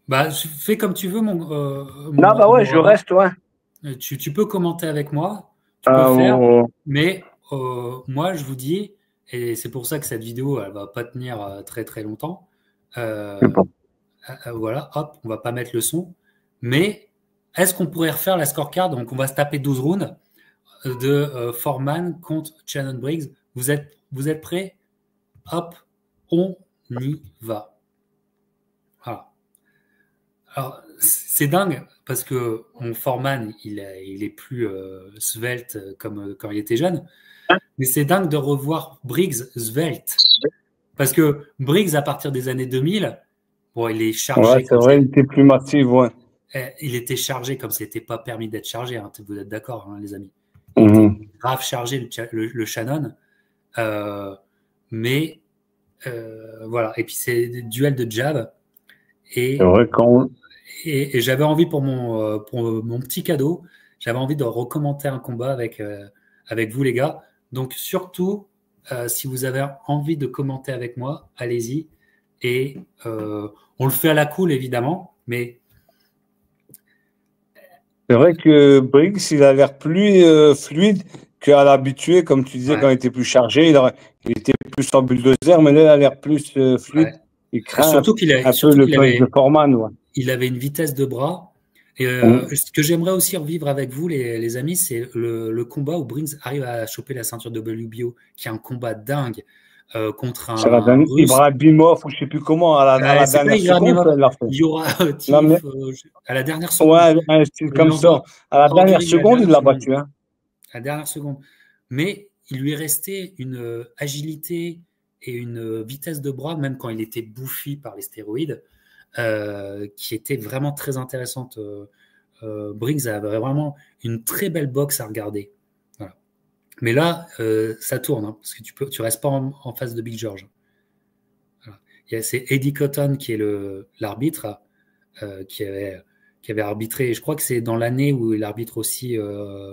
Bah, fais comme tu veux, Non, bah ouais, je Rara. reste, ouais. Tu peux commenter avec moi, tu peux faire, Euh, mais moi, je vous dis, et c'est pour ça que cette vidéo, elle va pas tenir très très longtemps. c'est Euh, bon. voilà, hop, on va pas mettre le son. Mais est-ce qu'on pourrait refaire la scorecard? Donc, on va se taper 12 rounds de Foreman contre Shannon Briggs. Vous êtes prêts? Hop, on y va. Voilà. Alors, c'est dingue parce que mon Foreman, il est plus svelte comme quand il était jeune. Mais c'est dingue de revoir Briggs svelte. Parce que Briggs, à partir des années 2000, bon, il est Ouais, chargé c'est comme vrai, il était plus massif, ouais. il était chargé comme c'était pas permis d'être chargé. Hein, vous êtes d'accord, hein, les amis. Il était Mhm. grave chargé, le Shannon. Euh, mais voilà. Et puis c'est des duels de jab. C'est Et, vrai qu'on. et j'avais envie pour mon petit cadeau, j'avais envie de recommencer un combat avec vous, les gars. Donc surtout, si vous avez envie de commenter avec moi, allez-y. Et on le fait à la cool, évidemment. Mais C'est vrai que Briggs, il a l'air plus fluide qu'à l'habitué, comme tu disais, quand ouais, il était plus chargé. Il était plus en bulldozer, mais là, il a l'air plus ouais. fluide. Il craint un peu Surtout le punch de Foreman, ouais. il avait une vitesse de bras. Et Mhm. ce que j'aimerais aussi revivre avec vous, les amis, c'est le combat où Briggs arrive à choper la ceinture WBO, qui est un combat dingue contre C'est la un dernière, Russe. Ibrahimov, ou je sais plus comment, à la C'est pas dernière seconde, Ibrahimov, il l'a fait. il y aura Non, mais, Tiff à la dernière seconde. ouais, un style Il comme ça. l'envoie À la hors du dernière ring à la seconde, il dernière l'a seconde. battu, hein. À la dernière seconde. Mais il lui est resté une agilité et une vitesse de bras, même quand il était bouffi par les stéroïdes, qui était vraiment très intéressante. Briggs avait vraiment une très belle boxe à regarder. Voilà. Mais là, ça tourne, hein, parce que tu restes pas en face de Big George. Voilà. C'est Eddie Cotton qui est l'arbitre, euh, qui, avait, qui avait arbitré. Je crois que c'est dans l'année où il arbitre aussi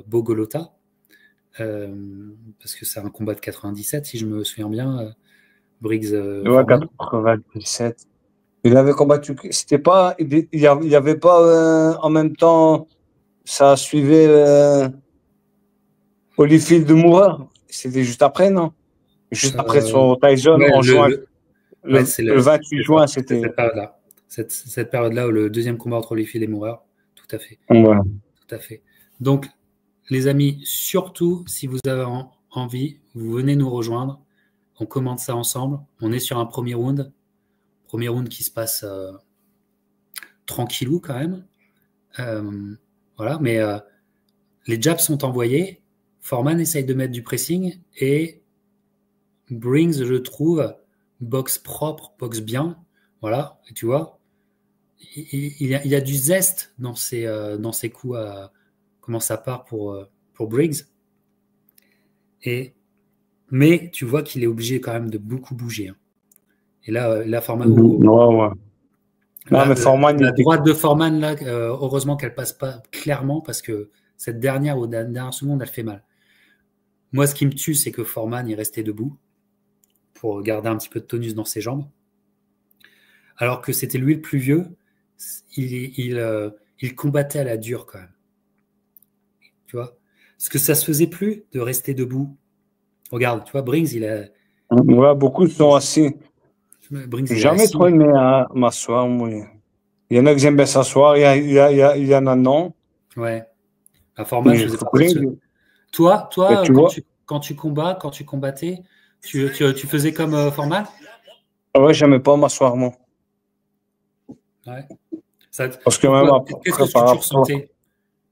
Bogolota, parce que c'est un combat de 97, si je me souviens bien, Briggs Ouais, Foreman. 97. Il avait combattu. C'était pas. Il y avait pas en même temps. Ça suivait Holyfield de Moura. C'était juste après, non? Juste après Euh, son Tyson ouais, en juin. ouais, Le 28 c'est ça, juin, c'est c'était. cette période-là. Cette période-là, où le deuxième combat entre Holyfield et Moorer. Tout à fait. Voilà. Tout à fait. Donc, les amis, surtout si vous avez envie, vous venez nous rejoindre. On commente ça ensemble. On est sur un premier round. Premier round qui se passe tranquillou quand même. Euh, voilà, mais les jabs sont envoyés. Foreman essaye de mettre du pressing et Briggs, je trouve, boxe propre, boxe bien. Voilà, et tu vois, il y a du zeste dans ses coups. Comment ça part pour Briggs. Et, mais tu vois qu'il est obligé quand même de beaucoup bouger. Hein. Et là, Mhm. Ouais, ouais. Non, mais Foreman, il la était. droite de Foreman, là, heureusement qu'elle passe pas clairement parce que cette dernière ou dernière seconde, elle fait mal. Moi, ce qui me tue, c'est que Foreman est resté debout pour garder un petit peu de tonus dans ses jambes. Alors que c'était lui le plus vieux, il combattait à la dure quand même. Tu vois? Parce que ça se faisait plus de rester debout. Regarde, tu vois, Ouais, beaucoup sont assis. Briggs, J'ai il est jamais trop assis. aimé m'asseoir, moi. Il y en a que j'aime bien s'asseoir, il y en a non. Ouais. La Foreman Mais faisait partie de ce. Briggs, mais Toi, tu vois, quand tu combattais, tu faisais comme Foreman? ouais, j'aimais pas m'asseoir, moi. Ouais. Parce que même Pourquoi? Qu'est-ce après, que par tu rapport. ressentais?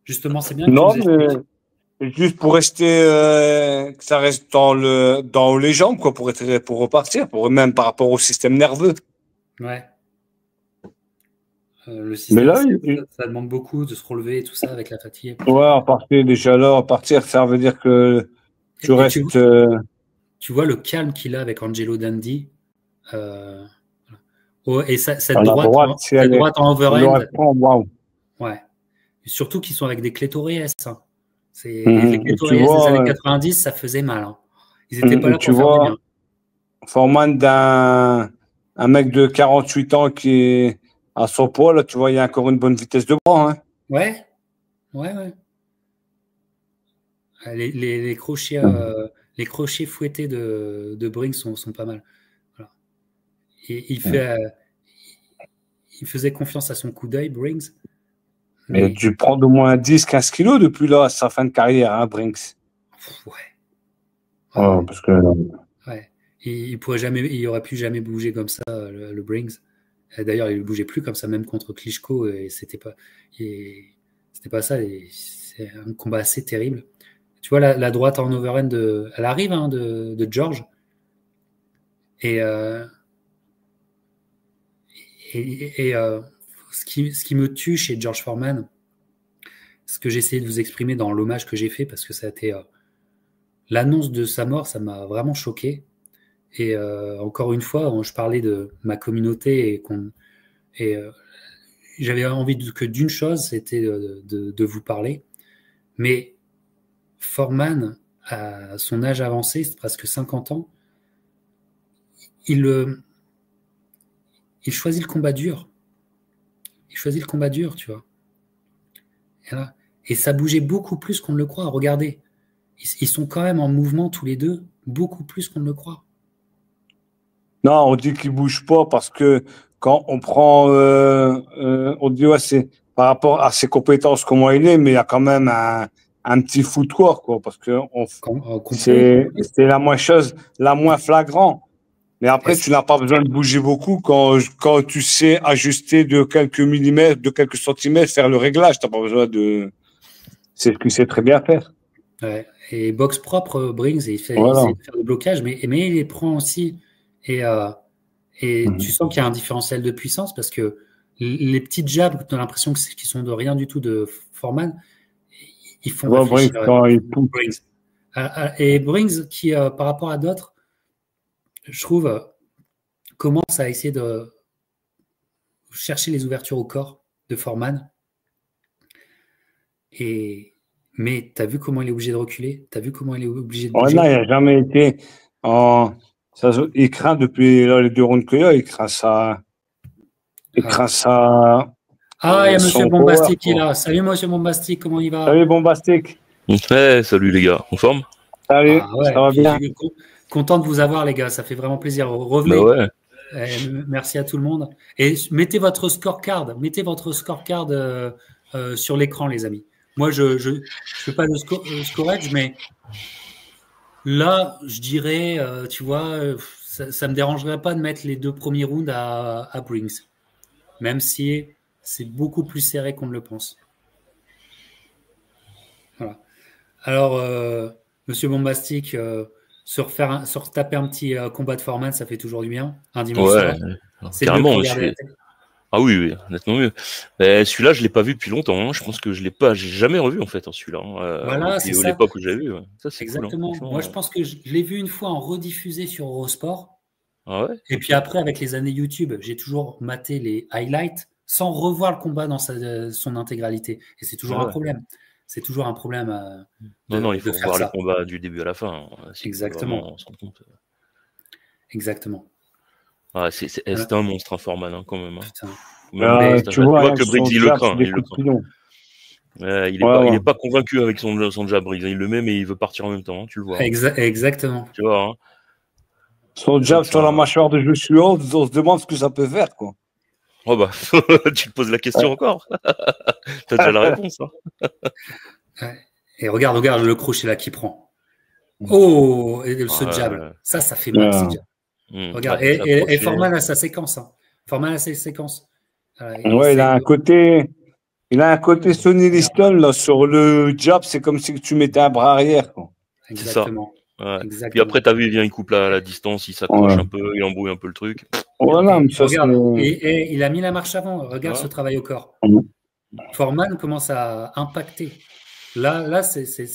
Justement, c'est bien que tu Non, nous mais expliques. juste pour rester, que ça reste dans les jambes, quoi, pour repartir, même par rapport au système nerveux. Ouais. Le Mais système, là, ça demande beaucoup de se relever et tout ça avec la fatigue. ouais, à partir déjà là, à partir, ça veut dire que tu Et restes, tu vois le calme qu'il a avec Angelo Dundee. Euh, oh, et à la droite, si cette elle est, droite en elle le overhand, reprend, waouh. ouais. Et surtout qu'ils sont avec des clitoriès. Hein. Les Mhm. Et tu clitoriès des années vois, 90, ça faisait mal. Hein. Ils n'étaient pas là tu pour faire du vois, bien. Foreman un mec de 48 ans à son poids, là, tu vois, il y a encore une bonne vitesse de bras. Hein. Ouais, ouais. Les crochets fouettés de Brink sont pas mal. Voilà. Et il faisait confiance à son coup d'œil, Briggs. Mais tu prends d'au moins 10-15 kilos depuis là, sa fin de carrière, hein, Brinks. Ouais. Oh, parce que... Ouais. Il aurait pu jamais bouger comme ça, le Briggs. D'ailleurs, il ne bougeait plus comme ça, même contre Klitschko, et c'était pas ça. C'est un combat assez terrible. Tu vois, la droite en overhand, elle arrive hein, de George. Et ce qui me tue chez George Foreman, ce que j'ai essayé de vous exprimer dans l'hommage que j'ai fait, parce que ça a été l'annonce de sa mort, ça m'a vraiment choqué. Et encore une fois, je parlais de ma communauté et j'avais envie que d'une chose, c'était de vous parler. Mais Foreman, à son âge avancé, c'est presque 50 ans, il choisit le combat dur. Il choisit le combat dur, tu vois. Et ça bougeait beaucoup plus qu'on ne le croit. Regardez, ils sont quand même en mouvement tous les deux, beaucoup plus qu'on ne le croit. Non, on dit qu'il bouge pas parce que quand on prend, on dit ouais, c'est par rapport à ses compétences, comment il est, mais il y a quand même un petit footwork, quoi, parce que c'est la moins flagrant. Mais après, tu n'as pas besoin de bouger beaucoup quand tu sais ajuster de quelques millimètres, de quelques centimètres, faire le réglage. Tu n'as pas besoin de. C'est ce qu'il sait très bien faire. Ouais. Et boxe propre, Briggs, il essaie de faire le blocage, mais il les prend aussi. Et tu sens qu'il y a un différentiel de puissance parce que les petites jabs, tu as l'impression qu'ils sont de rien du tout de Foreman, ils font réfléchir. Briggs. Et Briggs, qui, par rapport à d'autres, je trouve, commence à essayer de chercher les ouvertures au corps de Foreman. Mais tu as vu comment il est obligé de reculer? Tu as vu comment il est obligé de bouger? Non, il n'a jamais été en. Il craint depuis les 2 rounds qu'il y a, il craint ça. Il craint ça. Ah, il y a Monsieur Bombastic qui est là. Salut Monsieur Bombastic, comment il va? Salut Bombastic. Ouais, salut les gars, en forme? Salut, ça va bien? Content de vous avoir les gars, ça fait vraiment plaisir. Revenez. Bah ouais. Merci à tout le monde. Et mettez votre scorecard, sur l'écran les amis. Moi, je fais pas de scorage, mais là, je dirais, tu vois, ça me dérangerait pas de mettre les 2 premiers rounds à Briggs, même si c'est beaucoup plus serré qu'on ne le pense. Voilà. Alors, Monsieur Bombastic, se retaper un petit combat de Foreman, ça fait toujours du bien. Un dimanche soir. C'est carrément. Ah oui, nettement mieux. Celui-là, je l'ai pas vu depuis longtemps. Hein. Je pense que j'ai jamais revu en fait celui-là. Voilà, c'est ça. L'époque où j'ai vu. Ça, c'est exactement. Cool, hein, moi, je pense que je l'ai vu une fois en rediffusé sur Eurosport. Ah ouais. Et puis après, avec les années YouTube, j'ai toujours maté les highlights sans revoir le combat dans son intégralité. Et c'est toujours un problème. C'est toujours un problème. Non, il faut voir les combats du début à la fin. Exactement. Exactement. Ah, c'est un monstre, Foreman, hein, quand même. Hein. Tu vois que Briggs, il le craint. Il est pas convaincu avec son jab, Briggs. Il le met, mais il veut partir en même temps. Hein, tu le vois. Exactement. Tu vois. Hein. Son jab sur la mâchoire de Joshua, on se demande ce que ça peut faire, quoi. Oh bah, tu te poses la question encore. T'as déjà la réponse. Hein. Et regarde le crochet là qu'il prend. Oh, et ce jab. Ça fait mal, ce jab. Regarde, et Foreman a sa séquence. Hein. Foreman a ses séquences. Il a un côté Sonny Liston là, sur le jab, c'est comme si tu mettais un bras arrière. Quoi. Exactement. Ouais. Puis après, t'as vu, il vient, il coupe la distance, il s'accroche un peu, il embrouille un peu le truc. Voilà, regarde, et il a mis la marche avant. Regarde ce travail au corps. Foreman commence à impacter. Là, c'est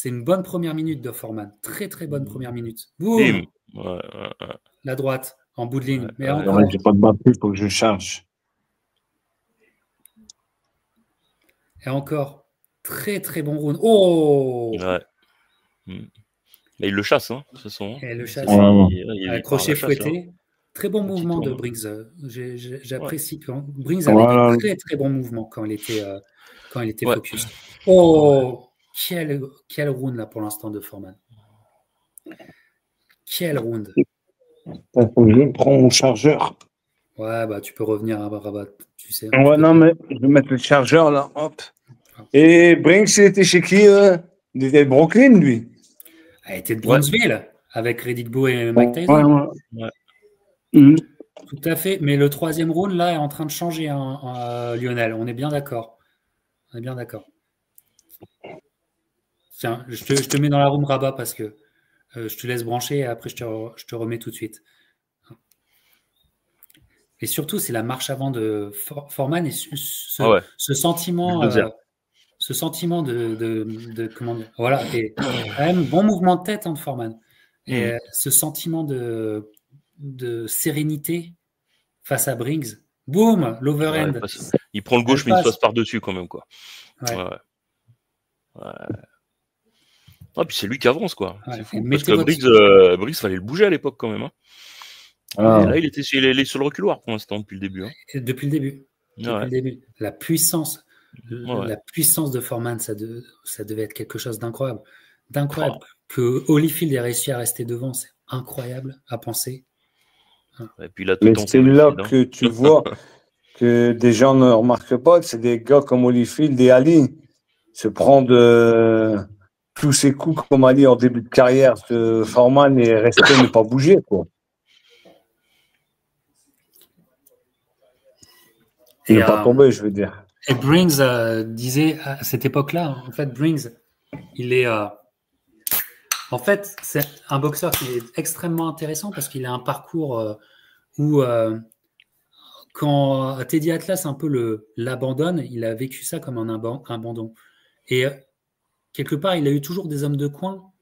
une bonne première minute de Foreman. Très, très bonne première minute. Boum. La droite, en bout de ligne. Mais encore. J'ai pas de battu, il faut que je charge. Et encore. Très, très bon round. Oh. Ouais. Mais il le chasse, hein, de toute façon. Et le chasse. Il crochet fouetté. Très bon Un petit mouvement de tour, Briggs. J'apprécie quand Briggs avait Voilà. des très très bons mouvements quand il était Ouais. focus. Oh, quel round là pour l'instant de Foreman. Quel round. Je prends mon chargeur. Ouais, bah tu peux revenir à Rabat, tu sais. Ouais, non, mais je vais mettre le chargeur là. Hop. Et Brinks, il était chez qui il était de Brooklyn, lui. Elle était de Brownsville avec Riddick Bowe et Mike Ouais, Tyson. Ouais. Tout à fait. Mais le troisième round là est en train de changer, Lionel. On est bien d'accord. On est bien d'accord. Tiens, je te mets dans la room Rabat parce que je te laisse brancher et après je te remets tout de suite. Et surtout, c'est la marche avant de Foreman et ce sentiment, de comment dire. Voilà. Et quand même bon mouvement de tête de Foreman. Et ce sentiment de sérénité face à Briggs. Boum, l'overhand. Il prend le gauche, mais il se passe par-dessus quand même, quoi. Ouais. Ah, puis c'est lui qui avance, quoi. Ouais. C'est fou. Parce que Briggs, fallait le bouger à l'époque quand même. Hein. Et là, il est sur le reculoir pour l'instant depuis le début. Hein. Depuis le début. Le début. La puissance. La puissance de Foreman, ça devait être quelque chose d'incroyable. Que Holyfield ait réussi à rester devant, c'est incroyable à penser. Et puis là, mais c'est là que tu vois que des gens ne remarquent pas, c'est des gars comme Holyfield et Ali se prendre tous ces coups comme Ali en début de carrière de Foreman et rester ne pas bouger, quoi. Et ne pas tomber, je veux dire. Et Briggs disait à cette époque-là, en fait, Briggs, il est... en fait, c'est un boxeur qui est extrêmement intéressant parce qu'il a un parcours où quand Teddy Atlas un peu l'abandonne, il a vécu ça comme un abandon. Et quelque part, il a eu toujours des hommes de coin,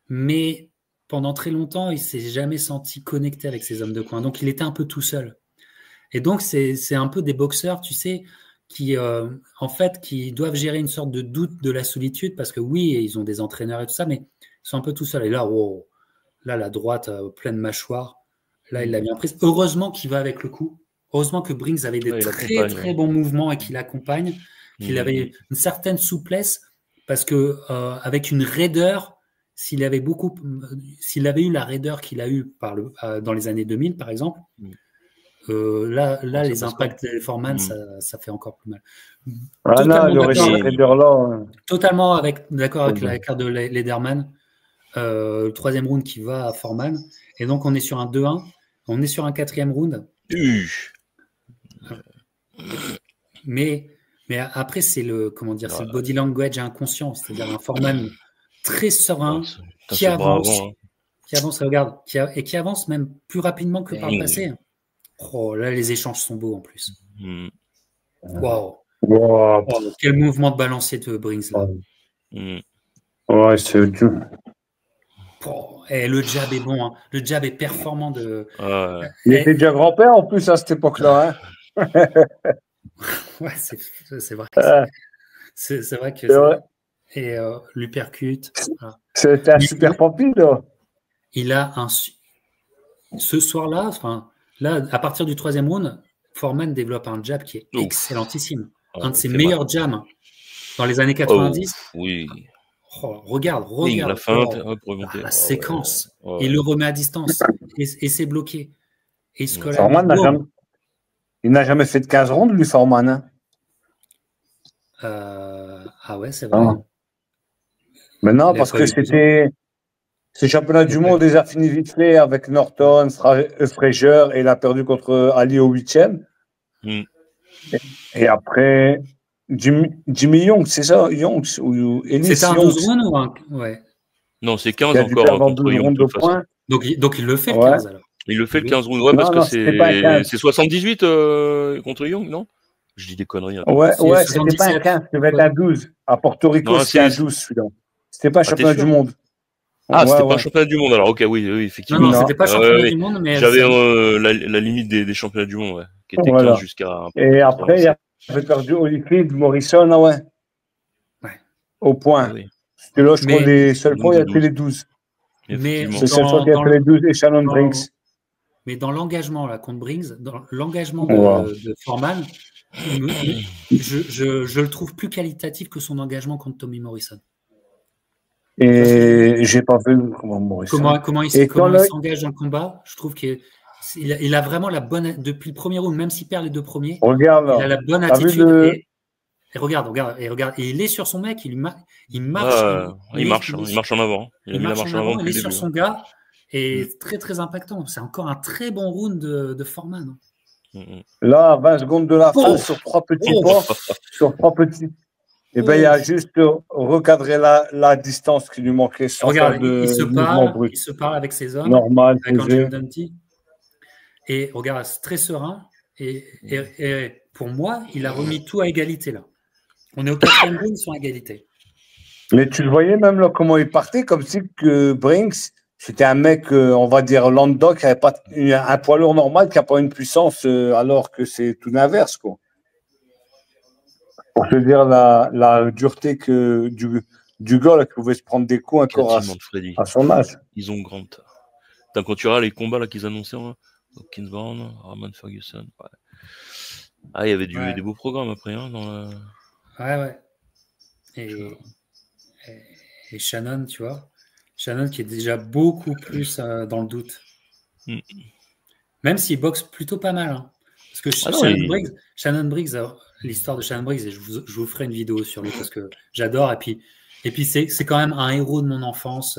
mais pendant très longtemps, il s'est jamais senti connecté avec ces hommes de coin. Donc, il était un peu tout seul. Et donc, c'est un peu des boxeurs, tu sais, qui, en fait, qui doivent gérer une sorte de doute de la solitude parce que oui, ils ont des entraîneurs et tout ça, mais ils sont un peu tout seuls. Et là, wow, là, la droite pleine mâchoire, là, il l'a bien prise. Heureusement qu'il va avec le coup. Heureusement que Briggs avait des très bons mouvements et qu'il l'accompagne, qu'il avait une certaine souplesse parce que avec une raideur, s'il avait eu la raideur qu'il a eu dans les années 2000, par exemple, là les impacts des Foreman, ça fait encore plus mal. Totalement d'accord avec la carte de Lederman. Le troisième round qui va à Foreman. Et donc, on est sur un 2-1. On est sur un quatrième round. Mais après, c'est le body language inconscient. C'est-à-dire un Foreman très serein qui avance, regarde, qui avance même plus rapidement que par le passé. Oh, là, les échanges sont beaux en plus. Waouh! Wow. Oh, quel mouvement de balancier de Briggs là. Ouais, c'est dur. Oh, et le jab est bon, hein. Le jab est performant Il était déjà grand-père en plus à cette époque-là. Hein. Ouais, c'est vrai. C'est vrai que et l'uppercut. Voilà. C'était un super papy, là. Il a ce soir-là, là, à partir du troisième round, Foreman développe un jab qui est excellentissime. Un de ses meilleurs jams dans les années 90. Oui. Oh, regarde la feinte, la séquence. Il le remet à distance et c'est bloqué. Et Foreman il n'a jamais fait de 15 rounds, lui, Foreman. Ah ouais, c'est vrai. Mais non, parce que ces championnats du monde, il a fini vite fait avec Norton, Frazier, et il a perdu contre Ali au 8e. Et après, Jimmy Young, c'est ça, Young ou Ellis. C'était un 12 rounds ou un... Ouais. Non, c'est 15 encore contre Young, de toute façon. Donc il le fait le 15 alors. Il le fait le 15 rounds, ouais, parce que c'est 78 contre Young, non? Je dis des conneries. Ouais, c'était pas un 15, c'était un 12. À Porto Rico, c'était un 12 celui-là. C'était pas championnat du monde. Ah, c'était pas championnat du monde alors, ok, oui, effectivement. Non, c'était pas championnat du monde, mais. J'avais la limite des championnats du monde, qui était 15 jusqu'à. Et après, il avait perdu Holyfield, Morrison, ouais. Au point. C'était là, je crois, les seules fois, il a fait les 12. Mais c'est cette fois qu'il a fait les 12 et Shannon Brinks. mais dans l'engagement là contre Briggs, dans l'engagement de Foreman, je le trouve plus qualitatif que son engagement contre Tommy Morrison. Et j'ai pas vu comment Morrison. Comment il s'engage dans le combat. Je trouve qu'il a vraiment la bonne, depuis le premier round, même s'il perd les 2 premiers, regarde, il a la bonne attitude. Et regarde, et il est sur son mec, il marche. Il marche en avant. Il est sur son gars, et très très impactant. C'est encore un très bon round de Foreman. Là, 20 secondes de la fin, sur 3 petits pas, sur 3 petits. Et ben il y a juste recadrer la distance qui lui manquait. Regarde, il se parle avec ses hommes, normal, avec Angelo Dante. Et regarde, c'est très serein. Et pour moi, il a remis tout à égalité là. On est au 4e round, ils sont à égalité. Mais tu le voyais même là comment il partait, comme si que Brinks, c'était un mec, on va dire lambda, qui n'avait pas un poids lourd normal, qui n'a pas une puissance, alors que c'est tout l'inverse, quoi. Pour te dire la dureté que du gars là, qui pouvait se prendre des coups encore à son âge. Ils ont grand. Quand tu verras les combats là qu'ils annonçaient, hein, Hopkins Brown, Roman Ferguson. Ouais. Ah, il y avait des beaux programmes après. Hein, dans Ouais. Et Shannon, tu vois. Shannon qui est déjà beaucoup plus dans le doute. Même s'il boxe plutôt pas mal. Hein. Parce que Shannon Briggs, l'histoire de Shannon Briggs, et je vous ferai une vidéo sur lui parce que j'adore. Et puis c'est quand même un héros de mon enfance.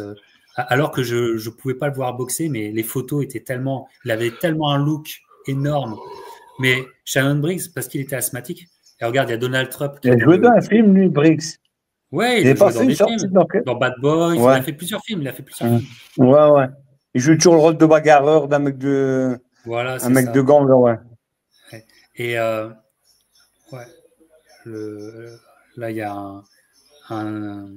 Alors que je ne pouvais pas le voir boxer, mais les photos étaient tellement... Il avait tellement un look énorme. Mais Shannon Briggs, parce qu'il était asthmatique. Et regarde, il y a Donald Trump. Il a joué dans un film, lui, Briggs. Ouais, il a joué dans des films. Dans Bad Boys, il a fait plusieurs films. Ouais. Il joue toujours le rôle de bagarreur d'un mec de... Voilà, un mec de gang, ouais. Et là, il y a un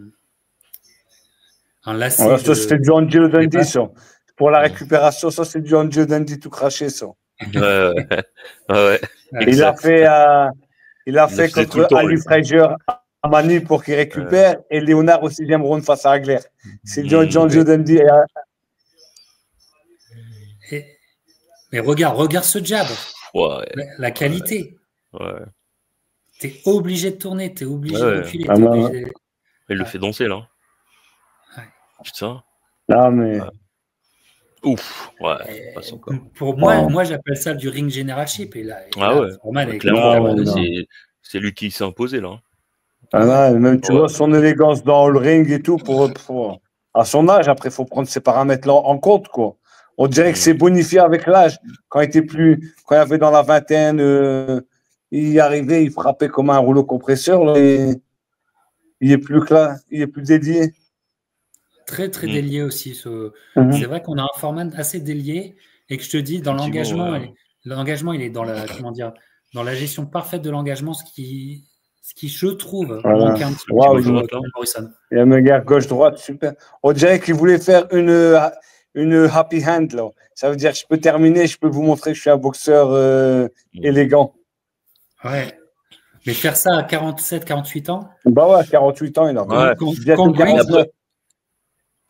lacet. Ouais, ça, c'était du Angelo Dundee, ça. Pour la récupération, ça, c'est du Angelo Dundee tout craché, ça. Ouais. Il a fait contre Ali Frazier à Manu pour qu'il récupère et Léonard au 6e round face à Hagler. C'est du Angelo Dundee. Mais regarde ce jab. Ouais. La qualité. Ouais. T'es obligé de tourner, t'es obligé de reculer. Il le fait danser, là. Ouais. Putain. Non, mais... Ouf, ouais. Pour moi, j'appelle ça du ring generalship. Et là, clairement, c'est lui qui s'est imposé, là. Même, tu vois, son élégance dans le ring et tout, à son âge, après, il faut prendre ces paramètres-là en compte, quoi. On dirait que c'est bonifié avec l'âge. Quand il avait dans la vingtaine, il y arrivait, il frappait comme un rouleau compresseur, là, et il est plus clair, il est plus dédié. Très, très délié aussi. C'est vrai qu'on a un format assez délié et que je te dis, dans l'engagement, il est dans dans la gestion parfaite de l'engagement, ce qui, je trouve, manque un petit peu Morrison. Il y a un gars gauche-droite, super. On dirait qu'il voulait faire une happy hand, là. Ça veut dire, je peux terminer, je peux vous montrer que je suis un boxeur élégant. Ouais. Mais faire ça à 47, 48 ans? Bah ouais, 48 ans, il a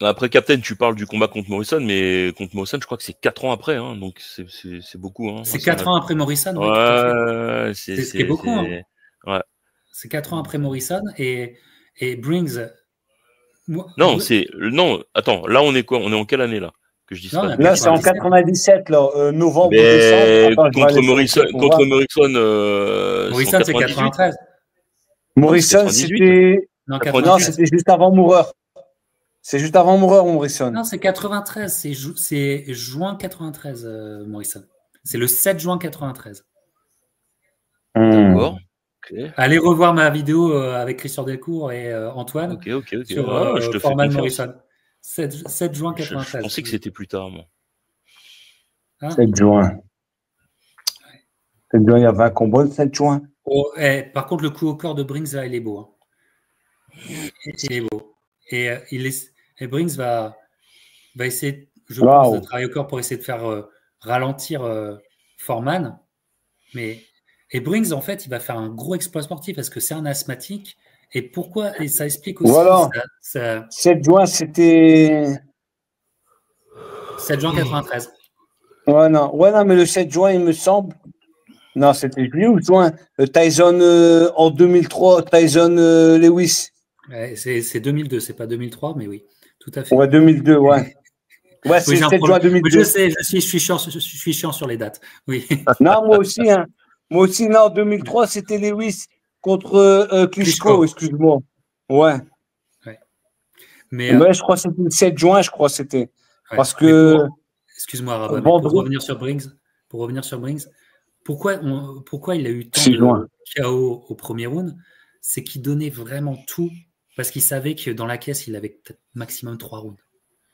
Après, Captain, tu parles du combat contre Morrison, mais contre Morrison, je crois que c'est 4 ans après, hein, donc c'est beaucoup. Hein. C'est 4 ans après Morrison, ouais, c'est ce qui est beaucoup. Hein. Ouais. C'est 4 ans après Morrison et Briggs. Non, attends, là on est quoi? On est en quelle année là? Que je dis ça. Là, c'est en 97, là, novembre, décembre. Contre Morrison, Morrison, c'est 93. Morrison, c'était. Non, c'était juste avant Moureur. C'est juste avant Moureur, Morrison. Non, c'est 93. C'est juin 93, Morrison. C'est le 7 juin 93. D'accord. Okay. Allez revoir ma vidéo avec Christian Delcourt et Antoine sur Foreman Morrison. 7 juin 93. Je pensais que c'était plus tard, moi. 7 juin. 7 juin, il y avait un combat le 7 juin. Par contre, le coup au corps de Briggs, là, il est beau. Hein. Il est beau. Et Briggs va essayer, je pense, de travailler au corps pour essayer de faire ralentir Foreman. Et Briggs, en fait, il va faire un gros exploit sportif parce que c'est un asthmatique. Et pourquoi? Et ça explique aussi. Voilà. 7 juin, c'était. 7 juin 93. Ouais, non, mais le 7 juin, il me semble. Non, c'était juillet ou juin. Tyson en 2003, Tyson Lewis. Ouais, c'est 2002, c'est pas 2003, mais oui, tout à fait. Ouais, 2002, ouais. Ouais, Oui, c'est j'ai un 7 juin problème. Mais 2002. je sais, je suis chiant sur les dates. Oui. Non, moi aussi, hein. Moi aussi, non, 2003, c'était Lewis contre Klitschko, Klitschko. excuse-moi. Ouais. Ouais. Mais, Mais je crois que c'était le 7 juin, je crois que c'était. ouais. Parce Mais que excuse-moi, Rabat, mais vendredi, pour revenir sur Briggs, pourquoi il a eu tant 6 de juin. KO au premier round? C'est qu'il donnait vraiment tout parce qu'il savait que dans la caisse, il avait peut-être maximum 3 rounds.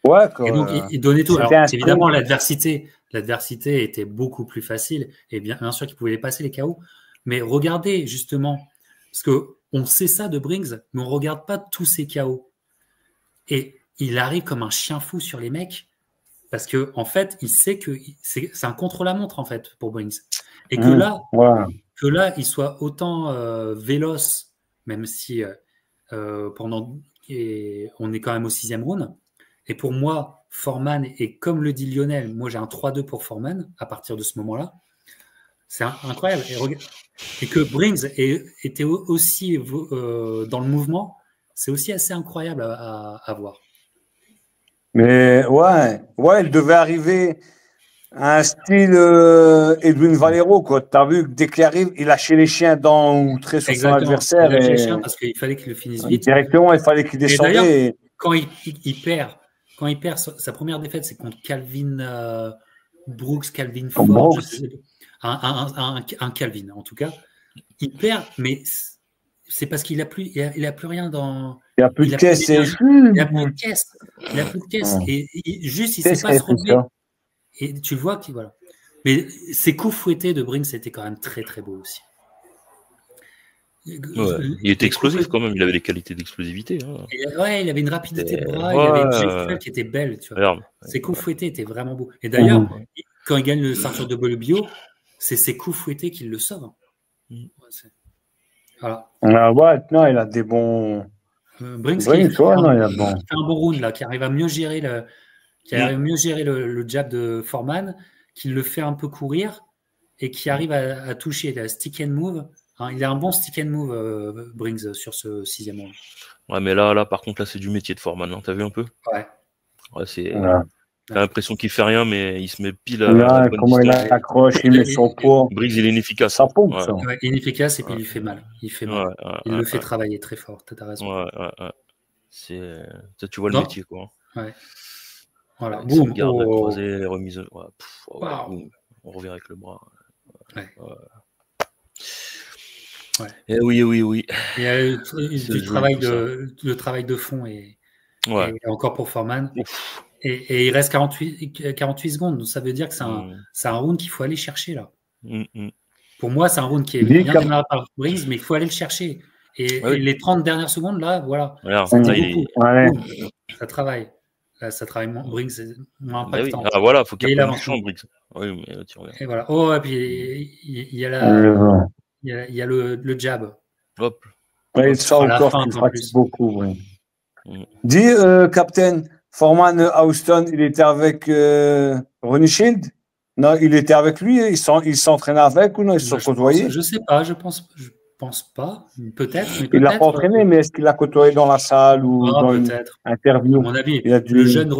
Ouais, Et donc, il donnait tout. Alors, c'était un évidemment, l'adversité était beaucoup plus facile. Et bien sûr qu'il pouvait les passer, les KO. Mais regardez, justement, parce qu'on sait ça de Briggs, mais on ne regarde pas tous ces KO. Et il arrive comme un chien fou sur les mecs parce que en fait, il sait que c'est un contre-la-montre, en fait, pour Briggs. Et que là, il soit autant véloce, même si on est quand même au 6e round. Et pour moi, Foreman, et comme le dit Lionel, moi j'ai un 3-2 pour Foreman à partir de ce moment-là. C'est incroyable. Et que Briggs était aussi dans le mouvement, c'est aussi assez incroyable à voir. Mais ouais, il devait arriver à un style Edwin Valero, quoi. Tu as vu que dès qu'il arrive, il lâchait les chiens ou très sur son adversaire. Il lâchait les chiens parce qu'il fallait qu'il le finisse vite. Directement, il fallait qu'il descende. D'ailleurs, quand il perd sa première défaite, c'est contre Calvin Brooks, Calvin Ford, un Calvin en tout cas. Il perd, mais c'est parce qu'il a plus rien dans. Il n'y a plus de caisse. Il a plus de caisse. Il a plus de caisse. Et juste, il ne sait pas se relever. Et tu vois qu'il voilà. Mais ses coups fouettés de Briggs, c'était quand même très très beau aussi. Ouais, il était explosif quand même, il avait des qualités d'explosivité. Hein. Ouais, il avait une rapidité de bras, il avait une gestuelle qui était belle. Tu vois. Ses coups fouettés étaient vraiment beaux. Et d'ailleurs, quand il gagne le ceinture de WBO, c'est ses coups fouettés qui le sauvent. Voilà. Ouais, non, il a des bons. Briggs, il a fait un bon round là, qui arrive à mieux gérer le jab de Foreman, qui le fait un peu courir et qui arrive à toucher la stick and move. Hein, il a un bon stick and move, Briggs, sur ce 6e round. Ouais, mais là, par contre, là, c'est du métier de Foreman. Hein. T'as vu un peu? Ouais. T'as l'impression qu'il fait rien, mais il se met pile à la bonne comment distance. Il accroche, il met son poids. Briggs, il est inefficace. Ça pompe, ça. Ouais, inefficace et puis il fait mal. Il fait mal. Il le fait travailler très fort. T'as raison. Tu vois le métier, quoi. Ouais. Voilà. Boum. Garde la croisée, les remises. On revient avec le bras. Ouais. Et oui. Il y a le travail de fond et encore pour Foreman. Et il reste 48 secondes. Donc ça veut dire que c'est un round qu'il faut aller chercher là. Pour moi, c'est un round qui est bien démarré par Briggs, mais il faut aller le chercher. Et les 30 dernières secondes, là, voilà. Ça travaille. Là, ça travaille moins. Briggs, c'est moins impactant. Ah voilà, il faut qu'il y ait du champ, Briggs. Oui, mais tu reviens. Et voilà. Et puis il y a le jab. Hop. Oui, ça encore, tu pratiques beaucoup. Oui. Dis, Captain, Foreman Houston, il était avec Ronnie Shield? Non, il était avec lui, il s'entraînait avec ou non? Ils se sont côtoyés? Je sais pas, je pense pas. Peut-être. Il l'a pas entraîné, mais est-ce qu'il l'a côtoyé dans la salle ou dans une interview? À mon avis, le jeune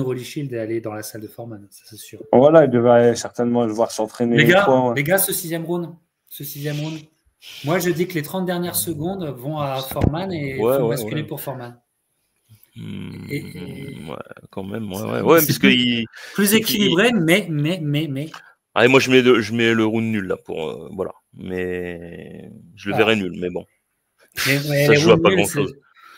Ronnie Shield est allé dans la salle de Foreman, ça c'est sûr. Voilà, il devait certainement le voir s'entraîner. Les gars, ce 6e round, moi je dis que les 30 dernières secondes vont à Foreman et il faut basculer pour Foreman. Quand même, parce que plus équilibré, mais. Allez, moi je mets le round nul là pour voilà, mais je le verrai nul, mais bon. Ça se joue à pas grand chose.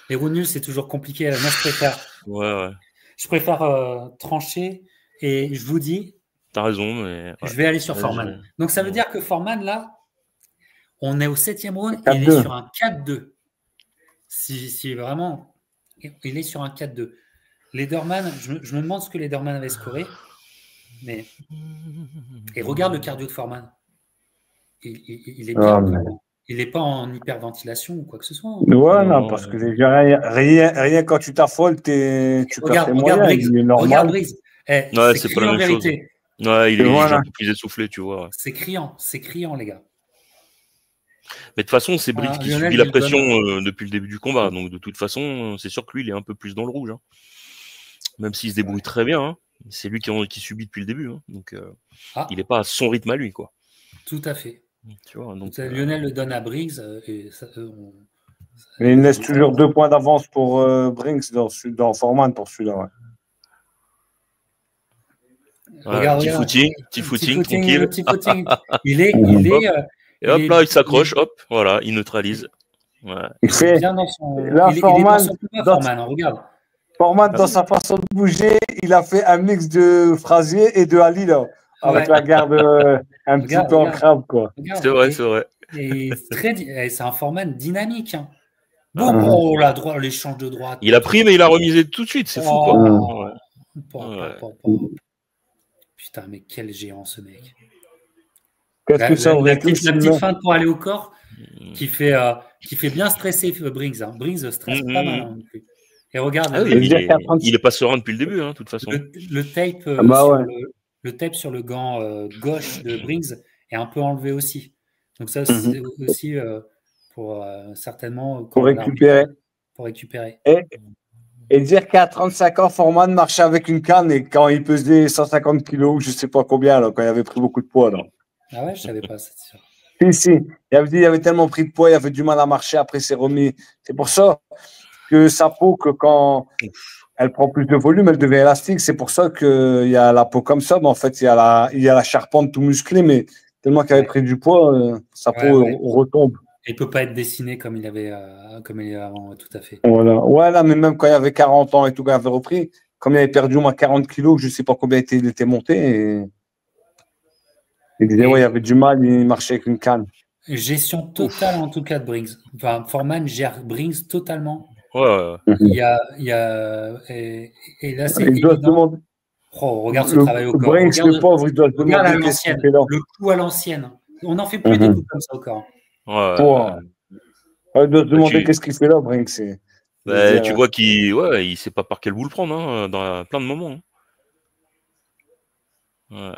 Les rounds nuls, c'est toujours compliqué. Moi, je préfère. Je préfère trancher et je vous dis. T'as raison, mais. Je vais aller sur Foreman. Donc ça veut dire que Foreman là, on est au 7e round, il est sur un 4-2. Si vraiment. Il est sur un 4-2. Lederman, je me demande ce que Lederman avait scoré. Mais... Et regarde le cardio de Foreman. Il est bien. Il n'est pas en hyperventilation ou quoi que ce soit. Non, parce que rien quand tu t'affoles, tu perds tes moyens. Regarde Briggs. C'est pas la même chose. Ouais, il Et est voilà. un peu plus essoufflé, tu vois. Ouais. C'est criant, les gars. Mais de toute façon, c'est Briggs Voilà, qui Lionel, subit la il pression donne. depuis le début du combat. Donc, de toute façon, c'est sûr que lui, il est un peu plus dans le rouge. Hein. Même s'il se débrouille Ouais. très bien. Hein. C'est lui qui subit depuis le début. Hein. Donc, Ah, il n'est pas à son rythme à lui, quoi. tout à fait. Tu vois, donc, Lionel le donne à Briggs. Et ça, Mais il laisse toujours 2 points d'avance pour Brinks dans Foreman pour celui-là. Ouais. Regarde, petit footing, tranquille. le petit footing. Et hop là, il s'accroche, hop, voilà, il neutralise. Ouais. Il fait bien dans son. là, Il est dans son combat, dans, Foreman. Regarde. Foreman, dans sa façon de bouger, il a fait un mix de Frazier et de Ali, là, avec la garde un petit peu en crabe, quoi. C'est vrai, c'est vrai. Et c'est un Foreman dynamique. Hein. Bon, l'échange de droite. Il a pris, mais il a remisé tout de suite, c'est fou, quoi. Putain, mais quel géant, ce mec. Qu'est-ce que ça aurait la petite feinte pour aller au corps qui fait bien stresser Briggs. Hein. Briggs stresse pas mal. Hein, et regarde, il est pas serein depuis le début, hein, de toute façon. Le tape sur le gant gauche de Briggs est un peu enlevé aussi. Donc ça, c'est aussi pour certainement pour récupérer. Et dire qu'à 35 ans, Foreman marchait avec une canne et quand il pesait 150 kilos, je sais pas combien, là, quand il avait pris beaucoup de poids. Là. Ah ouais, je savais pas, c'est sûr. Si. Il avait tellement pris de poids, il avait du mal à marcher, après c'est remis. C'est pour ça que sa peau, que quand elle prend plus de volume, elle devient élastique. C'est pour ça qu'il y a la peau comme ça, mais en fait, il y a la charpente tout musclée, mais tellement qu'il avait pris du poids, sa peau retombe. Il ne peut pas être dessiné comme il avait avant, tout à fait. Voilà, mais même quand il avait 40 ans et tout, quand il avait repris, comme il avait perdu au moins 40 kilos, je ne sais pas combien il était monté. Il disait, il avait du mal, il marchait avec une canne. Gestion totale, en tout cas, de Briggs. Enfin, Foreman gère Briggs totalement. Ouais. Il y a et là, c'est il doit se demander. Regarde ce travail au corps. Briggs, le pauvre, il doit se demander qu'est-ce qu'il fait là. Le coup à l'ancienne. On n'en fait plus des coups comme ça au corps. Il doit se demander qu'est-ce qu'il fait là, Briggs. Tu vois qu'il ne sait pas par quel bout le prendre hein, dans plein de moments. Hein.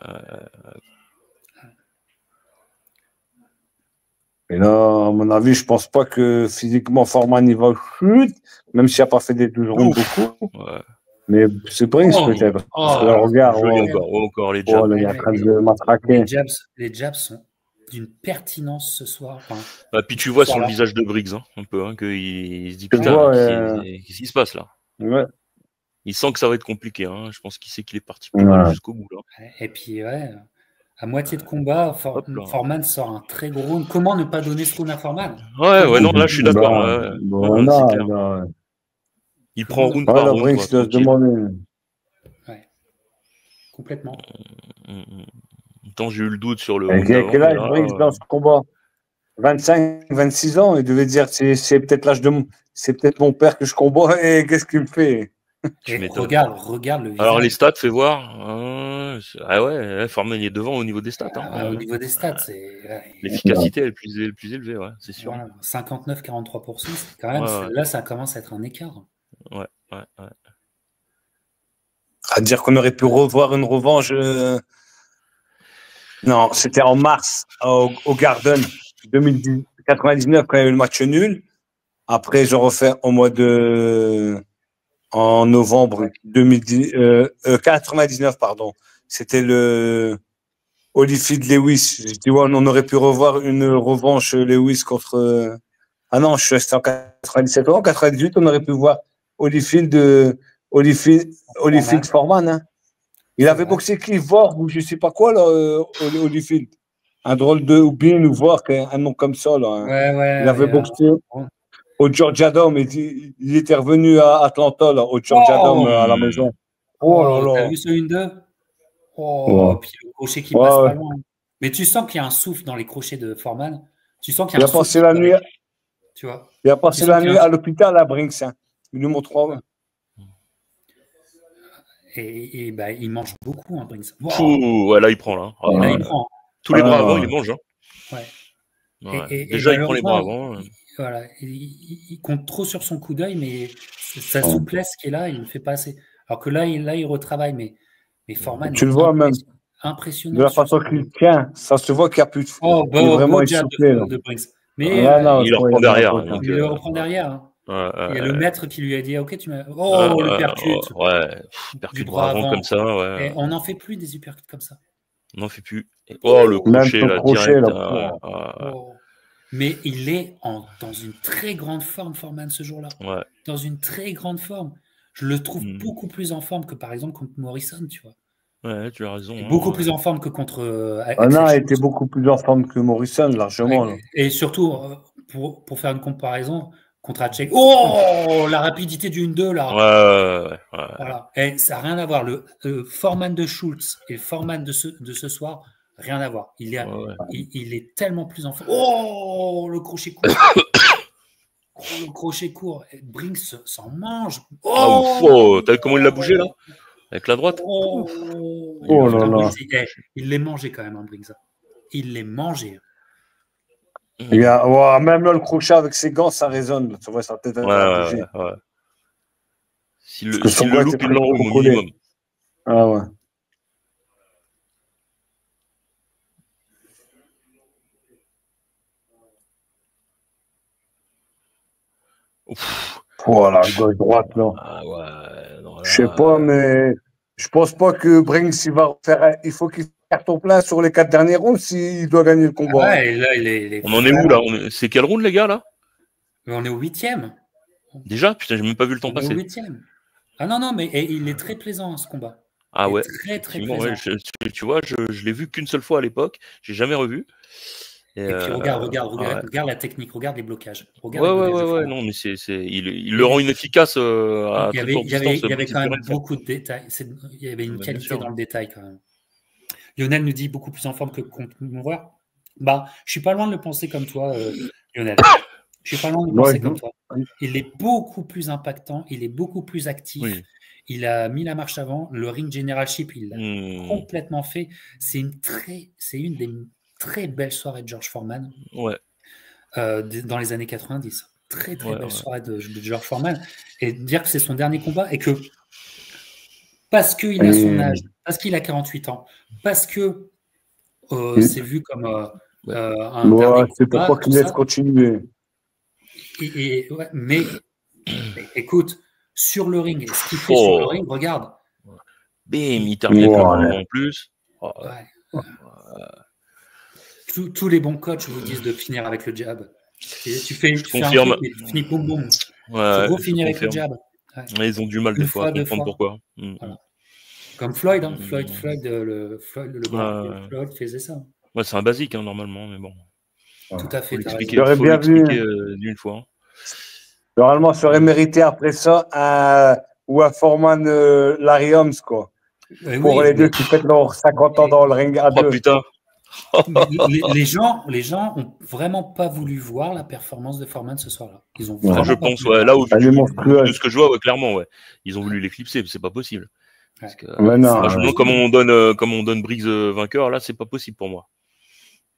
Et là, à mon avis, je pense pas que physiquement Foreman il va chute, même s'il n'a pas fait des 12 rondes beaucoup. Ouais. Mais c'est Briggs peut-être. Regarde, encore les jabs. Il est en train de matraquer. Les jabs sont d'une pertinence ce soir. Enfin, puis tu vois sur le visage de Briggs un peu qu'il se dit putain, qu'est-ce qui se passe là? Ouais. Il sent que ça va être compliqué. Hein. Je pense qu'il sait qu'il est parti pour aller jusqu'au bout. Là. Et puis, à moitié de combat, Foreman sort un très gros round. Comment ne pas donner ce round à Foreman? Ouais, non, là, je suis d'accord. C'est clair. Il prend round par round. Briggs doit se demander. Ouais. Complètement. Tant j'ai eu le doute sur le round d'avant. Quel âge Briggs dans ce combat? 25, 26 ans. Il devait dire c'est peut-être l'âge de c'est peut-être mon père que je combats et qu'est-ce qu'il me fait? Regarde le visage. Alors les stats, fais voir. Ah ouais, Foreman est devant au niveau des stats. Au niveau des stats, c'est l'efficacité est plus élevée, ouais, c'est sûr. Voilà, 59-43%, c'est quand même là, ça commence à être un écart. Ouais. À dire qu'on aurait pu revoir une revanche. Non, c'était en mars au Garden 99 quand il y a eu le match nul. Après, je refais au mois en novembre 99, pardon. C'était le Holyfield Lewis. Je dis, on aurait pu revoir une revanche Lewis contre. Ah non, je suis resté en 97. En 98, on aurait pu voir Holyfield Foreman. Hein. Il avait boxé qui Vorg ou je sais pas quoi, là, Holyfield. Un drôle de Oubin ou Vorg, un nom comme ça. Là, hein. Ouais, il avait boxé au Georgia Dome. Il était revenu à Atlanta, là, au Georgia Dome, à la maison. Oh là là. T'as vu ce 1-2? Puis le crochet qui passe pas loin. Mais tu sens qu'il y a un souffle dans les crochets de Foreman. Tu sens qu'il y a un souffle. Passé la nuit. Tu vois. Il a passé la nuit à l'hôpital à Brinks. Hein. Il nous montre 3. Et il mange beaucoup, hein, Brinks. Là, il prend. Là. Là, il prend. Tous les bras avant, il les mange. Hein. Ouais. Déjà, il prend les bras avant. Voilà. Il compte trop sur son coup d'œil, mais sa souplesse qui est là, il ne fait pas assez. Alors que là, il retravaille. Mais Foreman. Tu le vois même. impressionnant. De la façon qu'il tient, ça se voit qu'il n'y a plus de Oh, il est vraiment jab essoufflé. de Briggs. Mais il le reprend derrière. Donc, il le reprend derrière. Hein. Il y a le maître qui lui a dit ok, tu m'as. Oh, le percute. Ouais, percute bras avant comme ça. Ouais. Et on n'en fait plus des uppercuts comme ça. On n'en fait plus. Oh, le crochet, là, direct. Mais il est dans une très grande forme, Foreman, ce jour-là. Ouais. Dans une très grande forme. Je le trouve beaucoup plus en forme que, par exemple, contre Morrison, tu vois. Ouais, tu as raison. Beaucoup plus en forme que contre. Non, il était beaucoup plus en forme que Morrison, largement. Là. Et surtout, pour faire une comparaison, contre Hatchek. Oh, la rapidité du 1-2, là. Ouais. Voilà. Et ça n'a rien à voir. Le Foreman de Schultz et le Foreman de ce soir, rien à voir. Il est tellement plus en forme. Oh, le crochet court. Le crochet court. Briggs s'en mange. T'as vu comment il l'a bougé, là? Avec la droite. Là là. Il l'est mangé quand même, hein, Briggs. Il l'est mangé. Même là, le crochet avec ses gants, ça résonne. Tu vois, ça peut être ouais. Si le loupe, il l'enroule au minimum. Ah ouais. Voilà, gauche-droite, là. Ah ouais. Non, là, je sais pas, mais je pense pas que Briggs, il faut qu'il fasse carton plein sur les 4 derniers rounds s'il doit gagner le combat. Ouais, là, on en est où, là? C'est quel round, les gars, là? On est au 8e. Déjà? Putain, j'ai même pas vu le temps passer. Au 8e. Ah non, mais il est très plaisant, ce combat. Ah ouais. Très, très plaisant. Ouais, tu vois, je l'ai vu qu'une seule fois à l'époque. J'ai jamais revu. Et puis regarde la technique, regarde les blocages. Ouais, non, mais il le rend inefficace à il y avait quand même beaucoup de détails. Il y avait une qualité dans le détail quand même. Lionel nous dit beaucoup plus en forme que contre Moore. Bah, je suis pas loin de le penser comme toi, Lionel. Je suis pas loin de le penser comme toi. Il est beaucoup plus impactant, il est beaucoup plus actif. Oui. Il a mis la marche avant. Le ring generalship, il l'a complètement fait. C'est une des très belle soirée de George Foreman dans les années 90. Très belle soirée de George Foreman. Et dire que c'est son dernier combat et que parce qu'il a son âge, parce qu'il a 48 ans, parce que c'est vu comme un dernier c'est pourquoi qu'il laisse continuer. Mais écoute, sur le ring, ce qu'il fait sur le ring, regarde. Bim, il termine en plus. Tous les bons coachs vous disent de finir avec le jab. Tu fais confirme. un truc, tu finis boum boum. Il faut finir avec le jab. Ouais, ils ont du mal des fois à comprendre pourquoi. Voilà. Comme Floyd, hein. Floyd faisait ça. Ouais, c'est un basique normalement, mais bon. Tout à fait. Il faut l'expliquer d'une fois. Normalement, ça aurait mérité après ça ou un Foreman Larry Holmes, quoi. Pour les deux qui fêtent leurs 50 ans dans le ring à deux. Oh putain. les gens ont vraiment pas voulu voir la performance de Foreman ce soir-là. Ils ont vraiment je pense, là où de ce que je vois, clairement, ils ont voulu l'éclipser, c'est pas possible. Parce que, franchement, comme on donne Briggs vainqueur, là, c'est pas possible pour moi.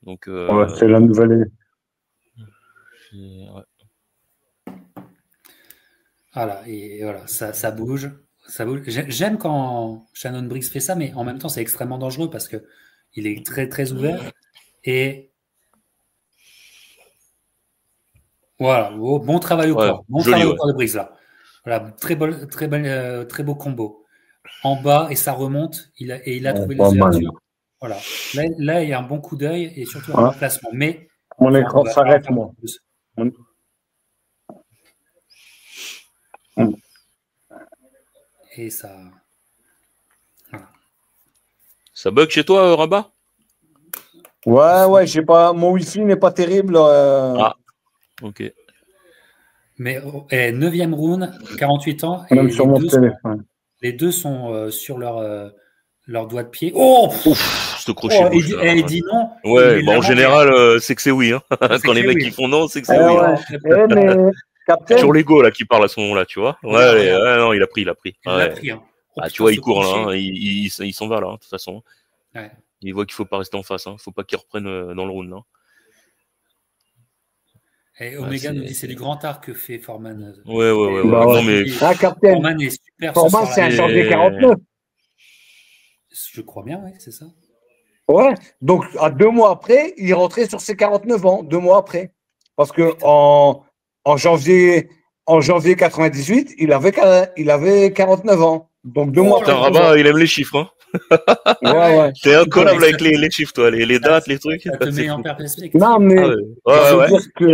Donc, c'est la nouvelle. Voilà, et voilà, ça bouge. J'aime quand Shannon Briggs fait ça, mais en même temps, c'est extrêmement dangereux parce que il est très, très ouvert. Et voilà, bon travail au corps. Bon travail au corps de Briggs, là. Voilà, très beau combo. En bas, et ça remonte. Il a trouvé les ouvertures. Voilà. Là, il y a un bon coup d'œil et surtout un bon placement. Mais mon écran s'arrête, moi. Et ça. Voilà. Ça bug chez toi, Rabat? Ouais, j'ai pas. Mon Wi-Fi n'est pas terrible. Ah, ok. Mais 9e round, 48 ans. Même sur mon téléphone. Les deux sont sur leur doigt de pied. Oh, ce crochet. Il dit non. Ouais, en général, c'est que c'est oui. Hein. Quand les mecs ils font non, c'est que c'est oui. Mais, Captain... Sur l'ego là qui parle à ce moment-là, tu vois. Non, il a pris. Il a pris. Hein. Tu vois, il court là, il s'en va là, de toute façon. Ouais. Il voit qu'il faut pas rester en face, faut pas qu'il reprenne dans le round là. Et Omega nous dit c'est du grand art que fait Foreman. Ouais. Non, mais... Captain. Foreman est super. Foreman, c'est un janvier 49. Je crois bien, oui, c'est ça. Ouais, donc à 2 mois après, il est rentré sur ses 49 ans, 2 mois après. Parce que en janvier 98, il avait 49 ans. Donc 2 mois Putain, après. Rabat, il aime les chiffres, hein. Ouais. T'es incollable avec les chiffres, toi, les dates, les trucs. Ça te met en perspective. Non, mais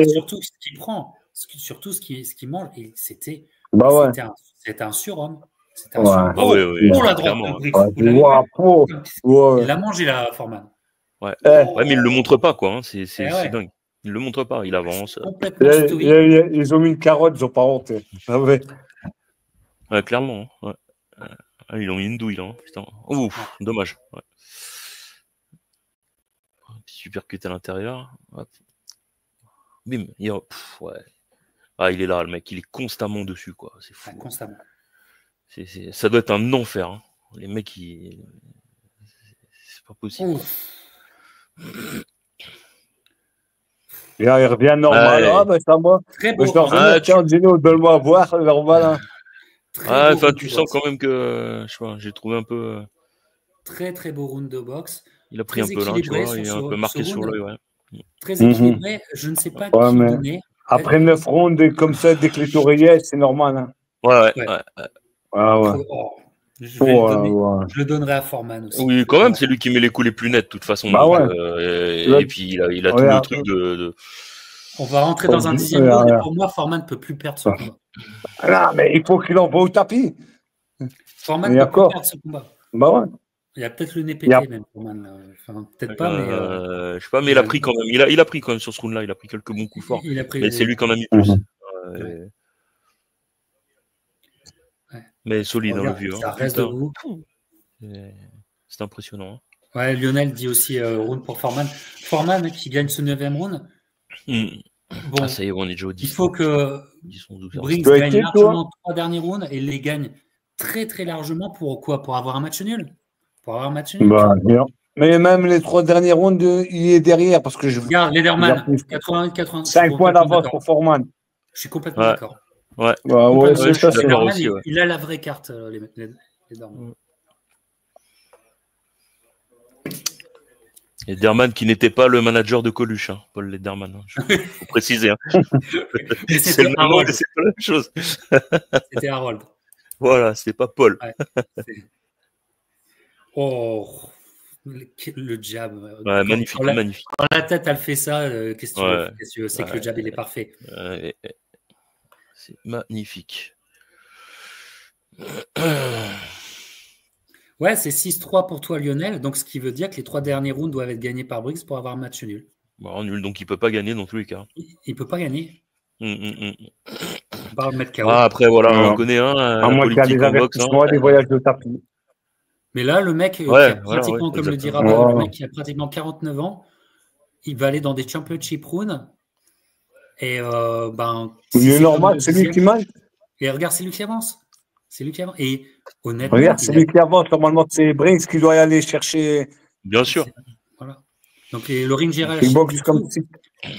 surtout ce qu'il prend, surtout ce qu'il mange, c'était un surhomme. C'était un surhomme. Oh, la droite de Briggs. Il l'a mangé, la Foreman. Ouais. Ouais, mais il le montre pas, quoi. Hein. C'est dingue. Il le montre pas, il avance. Ils ont mis une carotte, ils ont pas honte. Ouais, clairement. Ouais. Ils ont mis une douille, là. Hein. Putain. Ouf, dommage. Ouais. Super cut à l'intérieur. Hop. Bim. Ouais. Ah, il est là, le mec. Il est constamment dessus, quoi. C'est fou. Ouais, constamment. Ça doit être un enfer. Hein. Les mecs, c'est pas possible. Et là, il revient normal. Ouais. Ah, ben ça va. Très beau. Tiens, Gino, donne-moi à voir. Normal. Hein. Enfin, tu sens quand même que, je sais pas, j'ai trouvé un peu. Très, très beau round de boxe. Il a pris un peu là, tu vois, il est un peu marqué sur l'œil, ouais. Très équilibré. Je ne sais pas qui donner. Après 9 rounds, comme ça, dès que les touriers, c'est normal. Hein. Ouais. Je le donnerai à Foreman aussi. Oui, quand même, c'est lui qui met les coups les plus nets, de toute façon. Bah donc, et puis, il a tout le truc de... On va rentrer dans un 10e round, et pour moi, Foreman ne peut plus perdre ce combat. Non, mais il faut qu'il envoie au tapis. Foreman ne peut plus perdre ce combat. Bah ouais. Il a peut-être le nez pété, même, Foreman. Enfin, peut-être pas, mais... je sais pas, mais il a pris quand même. Il a pris quand même sur ce round-là, il a pris quelques bons coups forts. Mais c'est lui qui en a mis plus. Mais solide, le vieux. Ça reste debout. C'est impressionnant. Hein. Ouais, Lionel dit aussi round pour Foreman. Foreman qui gagne ce 9e round. Bon, ça y est, on est déjà au 10. Il faut que Briggs gagne largement 3 derniers rounds et les gagne très très largement pour quoi? Pour avoir un match nul. Bah, mais même les 3 derniers rounds, il est derrière parce que je regarde Lederman, 80. 5 points d'avance pour Foreman. Je suis complètement d'accord. Ouais. C'est ça, aussi, il a la vraie carte, Lederman. Lederman qui n'était pas le manager de Coluche, hein, Paul Lederman. Il faut préciser. Hein. C'est le même nom, mais c'est pas la même chose. C'était Harold. Voilà, c'est pas Paul. Le jab. Ouais, magnifique, magnifique. Quand la tête, elle fait ça, qu'est-ce que tu veux? C'est que le jab, il est parfait. C'est magnifique. Ouais, c'est 6-3 pour toi, Lionel. Donc, ce qui veut dire que les 3 derniers rounds doivent être gagnés par Briggs pour avoir un match nul. Bon, nul, donc il peut pas gagner dans tous les cas. Il peut pas gagner. On parle de mettre KO. Après, voilà, on connaît à moins qu'il y a des avertissements, des voyages de tapis. Mais là, le mec qui a pratiquement, comme le dit Rabat, le mec qui a pratiquement 49 ans, il va aller dans des championship rounds. Et il est normal, c'est lui qui mange. Et regarde, c'est lui qui avance. Et honnêtement. Regarde, c'est lui qui avance. Normalement, c'est Briggs qui doit y aller chercher. Bien sûr. Voilà. Donc, le ring géré.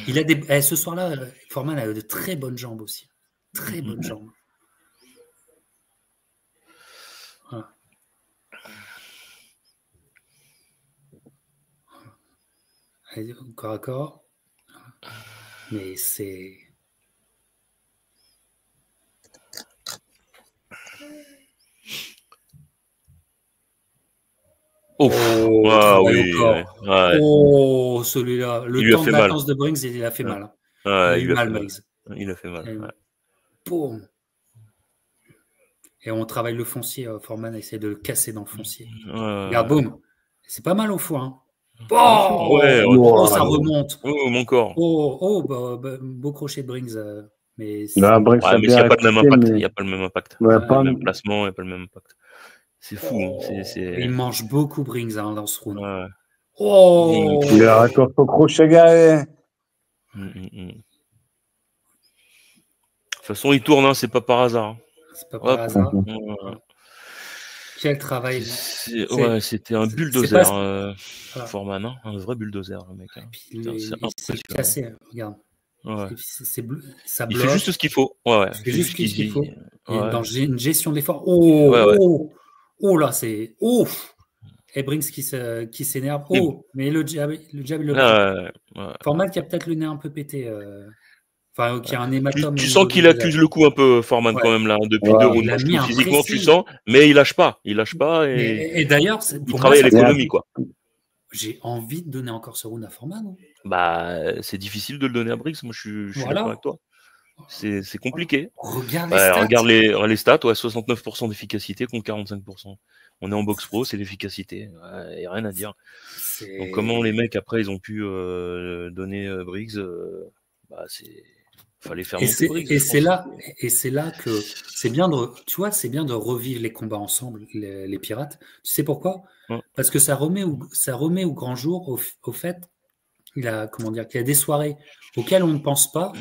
Il a des. Ce soir-là, Foreman a de très bonnes jambes aussi. Très bonnes jambes. Voilà. Allez, corps à corps. Mais c'est. Oui. Oh, celui-là. Le temps de latence de Briggs, il a fait mal. Il a eu mal, Briggs. Il a fait mal. Boum. Et on travaille le foncier. Foreman essaie de le casser dans le foncier. Regarde, boum. C'est pas mal au foie. Hein. Ça remonte. Oh, mon corps. Beau crochet de Briggs. Mais il n'y a pas le même impact. Il n'y a pas le même placement, il n'y a pas le même impact. C'est fou. Il mange beaucoup Briggs dans ce round. Il a encore son crochet gars. De toute façon, il tourne, c'est pas par hasard. C'est pas par hasard. Quel travail. C'était un bulldozer, Foreman, hein, un vrai bulldozer, le mec. Hein. Il s'est cassé, regarde. Ça bloque. Il fait juste ce qu'il faut. Il fait juste ce qu'il faut. Dans une gestion d'effort. Là, c'est. Et Briggs qui s'énerve. Oh, mais le jab il le Foreman qui a peut-être le nez un peu pété. Enfin, qui a un hématome. Tu sens qu'il accuse le coup un peu, Foreman, quand même, là, depuis 2 rounds. Moi, je trouve physiquement, tu sens, mais il lâche pas. Il lâche pas. Et d'ailleurs, il travaille à l'économie, quoi. J'ai envie de donner encore ce round à Foreman. Bah, c'est difficile de le donner à Briggs. Moi, je suis d'accord avec toi. C'est compliqué. Regarde les stats. Regarde les stats, 69% d'efficacité contre 45%. On est en box pro, c'est l'efficacité. Il n'y a rien à dire. Donc, comment les mecs, après, ils ont pu donner Briggs, fallait faire monter Briggs. Et c'est là que c'est bien de revivre les combats ensemble, les pirates. Tu sais pourquoi? Parce que ça remet au grand jour au fait qu'il y a des soirées auxquelles on ne pense pas,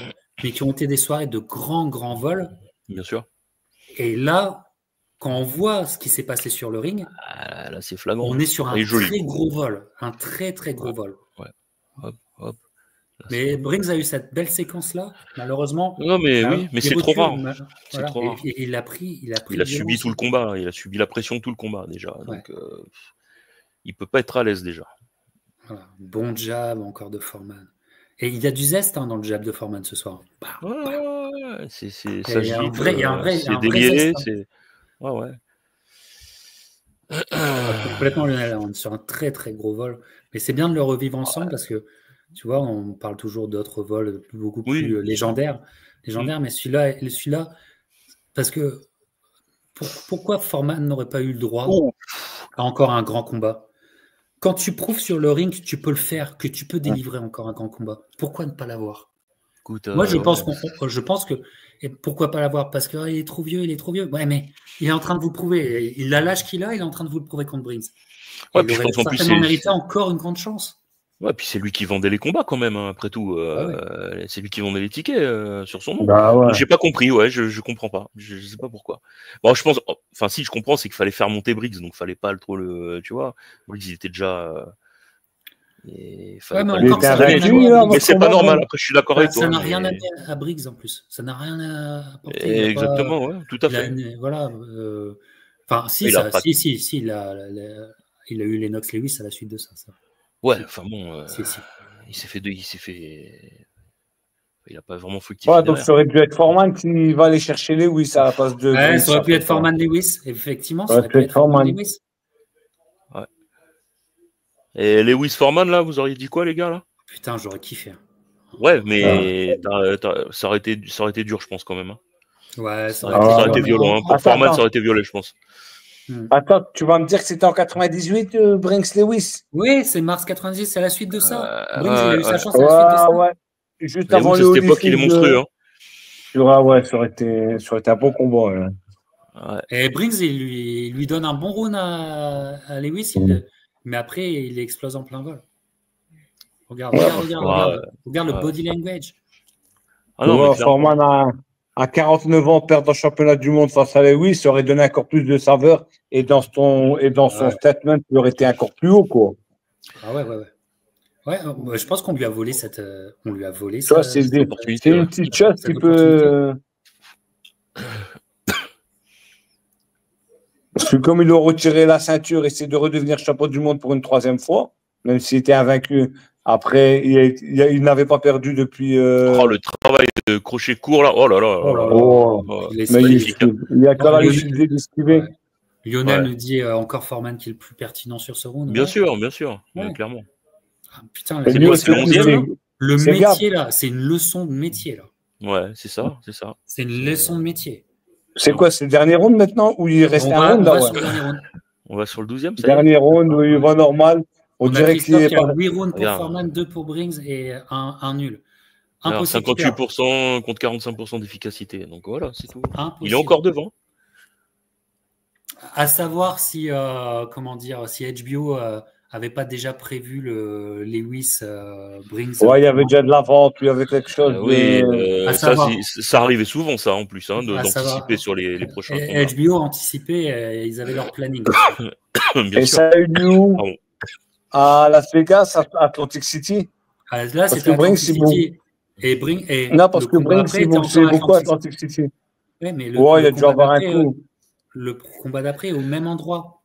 mais qui ont été des soirées de grands vols. Bien sûr. Et là, quand on voit ce qui s'est passé sur le ring, là c'est flagrant. On est sur un très gros vol, un très gros vol. Ouais. Hop. Mais Briggs a eu cette belle séquence là, malheureusement. Non mais oui, mais c'est trop rare. C'est trop rare. Et il a subi tout le combat, il a subi la pression tout le combat déjà. Donc il peut pas être à l'aise déjà. Voilà. Bon jab encore de Foreman. Et il y a du zeste dans le jab de Foreman ce soir. C'est ça. Il y a un vrai zeste. Ouais. Complètement Lionel, on est sur un très gros vol. Mais c'est bien de le revivre ensemble parce que tu vois, on parle toujours d'autres vols beaucoup plus légendaires. Mais celui-là, parce que pourquoi Foreman n'aurait pas eu le droit à encore un grand combat? Quand tu prouves sur le ring que tu peux le faire, que tu peux délivrer encore un grand combat, pourquoi ne pas l'avoir? Moi, je pense que et pourquoi pas l'avoir? Parce qu'il est trop vieux, Ouais, mais il est en train de vous le prouver. Il a l'âge qu'il a, il est en train de vous le prouver contre Briggs. Il aurait certainement mérité encore une grande chance. Ouais, puis c'est lui qui vendait les combats quand même, après tout. C'est lui qui vendait les tickets sur son nom. J'ai pas compris, je comprends pas. Je sais pas pourquoi. Bon, je pense, enfin si, je comprends, c'est qu'il fallait faire monter Briggs, donc fallait pas trop le, tu vois. Briggs, il était déjà. Mais c'est pas normal. Après, je suis d'accord avec toi. Ça n'a rien à dire à Briggs en plus. Ça n'a rien à apporter. Exactement, ouais, tout à fait. Voilà. Enfin, si, il a eu Lennox Lewis à la suite de ça. Ouais, enfin bon, il s'est fait. Il n'a pas vraiment fructifié. Ouais, donc ça aurait dû être Foreman qui va aller chercher Lewis à la place de. Ça aurait pu être Foreman Lewis, effectivement. Ça aurait pu être Foreman Lewis. Ouais. Et Lewis Foreman, là, vous auriez dit quoi, les gars, là? Putain, j'aurais kiffé. Ouais, mais ça aurait été dur, je pense, quand même. Ouais, ça aurait été violent. Pour Foreman, ça aurait été violent, je pense. Attends, tu vas me dire que c'était en 98, Brinks Lewis? Oui, c'est mars 98, c'est à la suite de ça. Briggs, il a eu sa chance à la suite de ça. Ouais. Juste avant le cette époque, il est monstrueux. Ça aurait été un bon combat. Et Briggs, il lui donne un bon round à Lewis, mais après, il explose en plein vol. Regarde le body language. Foreman à 49 ans, perdre un championnat du monde face à Lewis, ça aurait donné encore plus de saveur et dans son statement, il aurait été encore plus haut, quoi. Ah ouais. Ouais, je pense qu'on lui a volé cette. On lui a volé ça. C'est une petite chose qui peut. Parce que comme il a retiré la ceinture et c'est de redevenir champion du monde pour une 3e fois, même s'il était invaincu. Après, il n'avait pas perdu depuis. Le travail de crochet court là, oh là là. Il y a quand même d'esquiver. Lionel nous dit encore Foreman qui est le plus pertinent sur ce round. Bien sûr, clairement. Ah, putain, c'est le 11e. Le métier là, c'est une leçon de métier là. Ouais, c'est ça. C'est une leçon de métier. C'est quoi, c'est le dernier round maintenant ou il reste un round là, On va sur le 12e. Dernier round où il va normal. On dirait qu'il y a 8 rounds pour Foreman, 2 pour Briggs et un nul. Impossible. 58% contre 45% d'efficacité. Donc voilà, c'est tout. Il est encore devant. À savoir si, si HBO avait pas déjà prévu le Lewis Briggs. Ouais, il y avait déjà de la vente, il y avait quelque chose. Ça arrivait souvent, ça en plus, d'anticiper sur les prochains. HBO anticipait, ils avaient leur planning. Et ça a eu lieu où? À Las Vegas, à Atlantic City. Là, c'était Atlantic City. Non, parce que Briggs, c'est beaucoup à Atlantic City. Ouais, mais il a dû avoir un coup. Le combat d'après, au même endroit.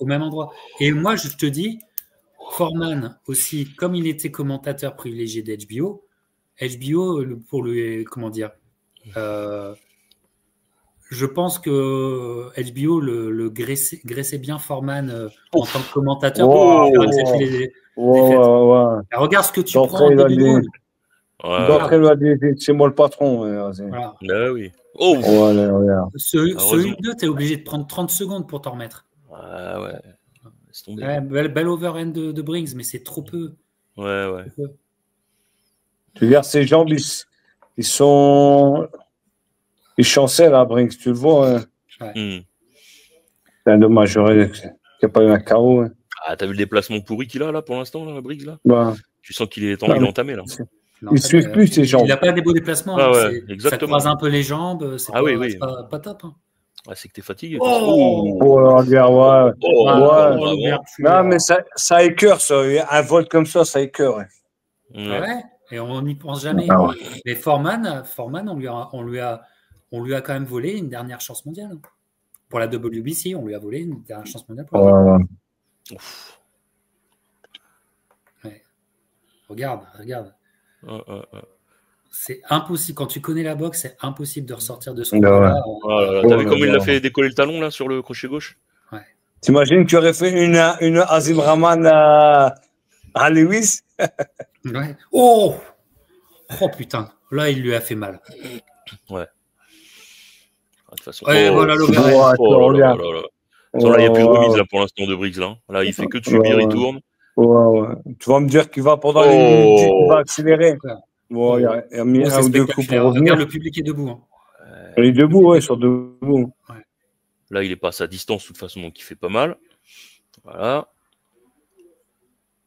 au même endroit. Et moi, je te dis, Foreman aussi, comme il était commentateur privilégié d'HBO, pour lui, comment dire, je pense que HBO le graissait bien Foreman en tant que commentateur pour faire accepter les défaites. Regarde ce que tu prends en début de round. D'entrée, il va dire c'est moi le patron. Voilà. Ah oui. Oh. Ce 1-2, tu es obligé de prendre 30 secondes pour t'en remettre. Ah ouais. Belle overhand de Briggs, mais c'est trop peu. Ouais. Trop peu. Tu regardes ses jambes, ils sont. Ils chancellent à Briggs, tu le vois. C'est un dommage, qu'il n'y a pas eu un KO. Hein. Ah, t'as vu le déplacement pourri qu'il a là pour l'instant, là, Briggs là Tu sens qu'il est entamé là. Il ne suit plus ses jambes. Il n'a pas des beaux déplacements. Ça croise un peu les jambes. C'est pas top. Hein. Ah, c'est que t'es fatigué. Regarde, non, mais ça écœure, ça. Un vol comme ça écœure. Ouais. Et on n'y pense jamais. Mais Foreman, on lui a quand même volé une dernière chance mondiale. Pour la WBC, on lui a volé une dernière chance mondiale. Regarde. C'est impossible. Quand tu connais la boxe, c'est impossible de ressortir de ce combat-là. T'as vu comment il a fait décoller le talon là sur le crochet gauche? T'imagines que tu aurais fait une Azim Rahman à Lewis? Ouais. Oh putain, là il lui a fait mal. Ouais. De toute façon. Voilà le gars. Là, il n'y a plus de remise là pour l'instant de Briggs là. Là, il fait que de subir, il tourne. Tu vas me dire qu'il va pendant les minutes, il va accélérer. Il a mis un ou deux coups pour revenir. Regarde, le public est debout. Hein. Il est debout, sur debout. Ouais. Là, il est pas à sa distance de toute façon, donc il fait pas mal. Voilà.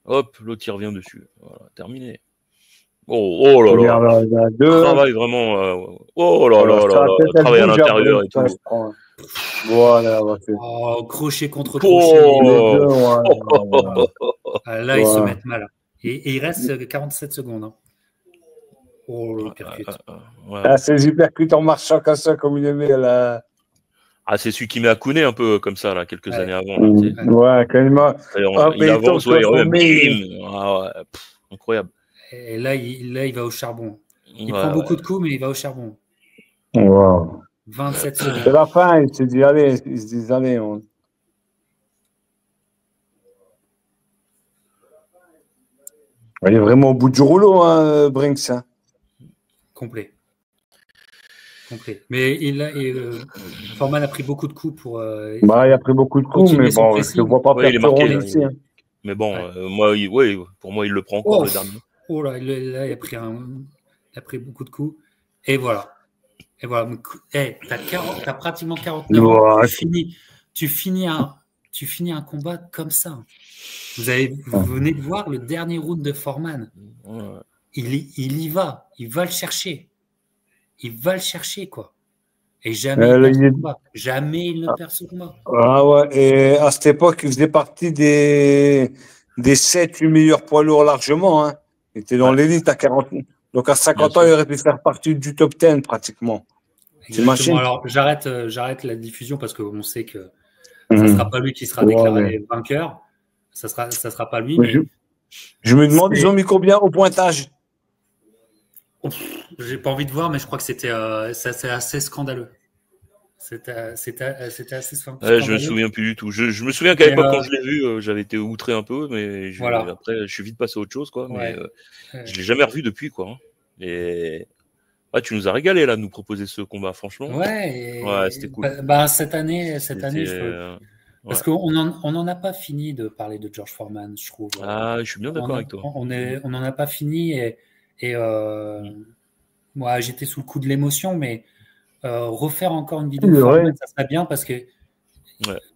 Hop, l'autre il revient dessus. Voilà, terminé. Oh là là. Travail vraiment. Oh là là. Travail à l'intérieur et tout. Voilà. Crochet contre crochet. Là, ils se mettent mal. Et il reste 47 secondes. Hein. Oh, le percute. C'est hypercute en marchant comme ça, comme il aimait là. Ah, c'est celui qui met à couner un peu comme ça, là, quelques années avant. Là, quasiment. Il avance, il revient. Incroyable. Et là, il va au charbon. Il prend beaucoup de coups, mais il va au charbon. 27 secondes. C'est la fin, il se dit, allez, Il est vraiment au bout du rouleau, hein, Brinks. Hein. Complet. Mais Foreman a pris beaucoup de coups pour. Il a pris beaucoup de coups, mais bon, je ne vois pas perdre ce round ici. Hein. Mais bon, pour moi, il le prend encore le dernier. Oh là, il a pris beaucoup de coups. Et voilà. T'as pratiquement 49 ans. Tu finis un combat comme ça. Vous venez de voir le dernier round de Foreman. Il y va. Il va le chercher. Quoi. Et jamais il ne perd ce combat. Ah ouais, et à cette époque, il faisait partie des 7-8 meilleurs poids lourds largement. Hein. Il était dans l'élite à 40 ans. Donc à 50 ans, il aurait pu faire partie du top 10 pratiquement. Alors j'arrête la diffusion parce qu'on sait que ça ne sera pas lui qui sera déclaré vainqueur. Ça sera pas lui. Mais je me demande, ils ont mis combien au pointage? J'ai pas envie de voir, mais je crois que c'était assez scandaleux. C'était assez scandaleux. Je me souviens plus du tout. Je me souviens qu'à l'époque, quand je l'ai vu, j'avais été outré un peu, mais après, je suis vite passé à autre chose, quoi. Mais je l'ai jamais revu depuis, quoi. Hein. Et tu nous as régalé là, de nous proposer ce combat, franchement. Ouais, c'était cool. Cette année, parce qu'on n'en a pas fini de parler de George Foreman, je trouve. Je suis bien d'accord avec toi. On n'en a pas fini et moi, j'étais sous le coup de l'émotion, mais refaire encore une vidéo Foreman, ça serait bien parce que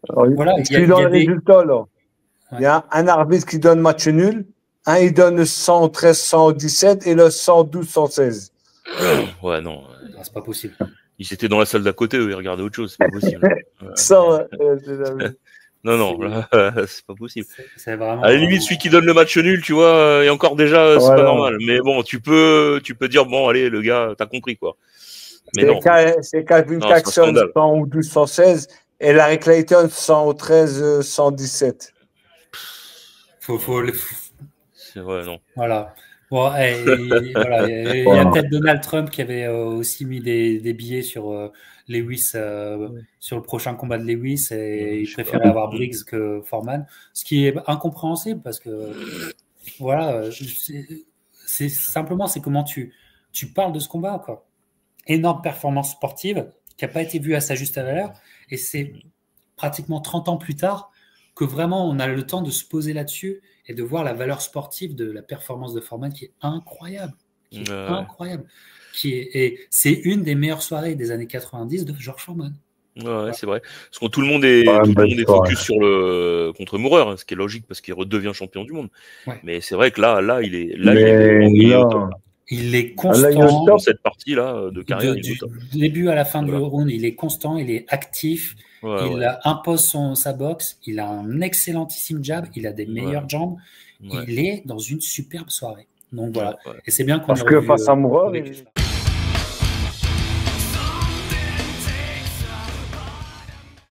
voilà, il y a des résultats là. Il y a un arbitre qui donne match nul, il donne le 113-117 et le 112-116. Ouais, non. C'est pas possible. Ils étaient dans la salle d'à côté, eux, ils regardaient autre chose, c'est pas possible. Non, là, c'est pas possible. C'est vraiment, à la limite, celui qui donne le match nul, tu vois, et encore déjà, c'est pas normal. Mais bon, tu peux dire, bon, allez, le gars, t'as compris, quoi. Mais c'est Calvin Jackson, 112-116, Et Larry Clayton 113, 117. C'est vrai, non. Voilà. Bon, voilà, il y a peut-être Donald Trump qui avait aussi mis des billets sur Lewis, sur le prochain combat de Lewis, et il préférait avoir Briggs que Foreman, ce qui est incompréhensible parce que voilà, c'est simplement c'est comment tu parles de ce combat, quoi. Énorme performance sportive qui n'a pas été vue à sa juste valeur, et c'est pratiquement 30 ans plus tard que vraiment on a le temps de se poser là-dessus et de voir la valeur sportive de la performance de Foreman qui est incroyable. Incroyable. Et c'est une des meilleures soirées des années 90 de George Foreman. Ouais, c'est vrai. Parce que tout le monde est, focus sur le contre Moorer, hein, ce qui est logique parce qu'il redevient champion du monde. Ouais. Mais c'est vrai que là, il est il est constant. Dans cette partie-là de carrière, du début à la fin du round, il est constant, il est actif, il impose sa boxe, il a un excellentissime jab, il a des meilleures jambes, il est dans une superbe soirée. Donc voilà. Et c'est bien qu'on parce que face à Moorer,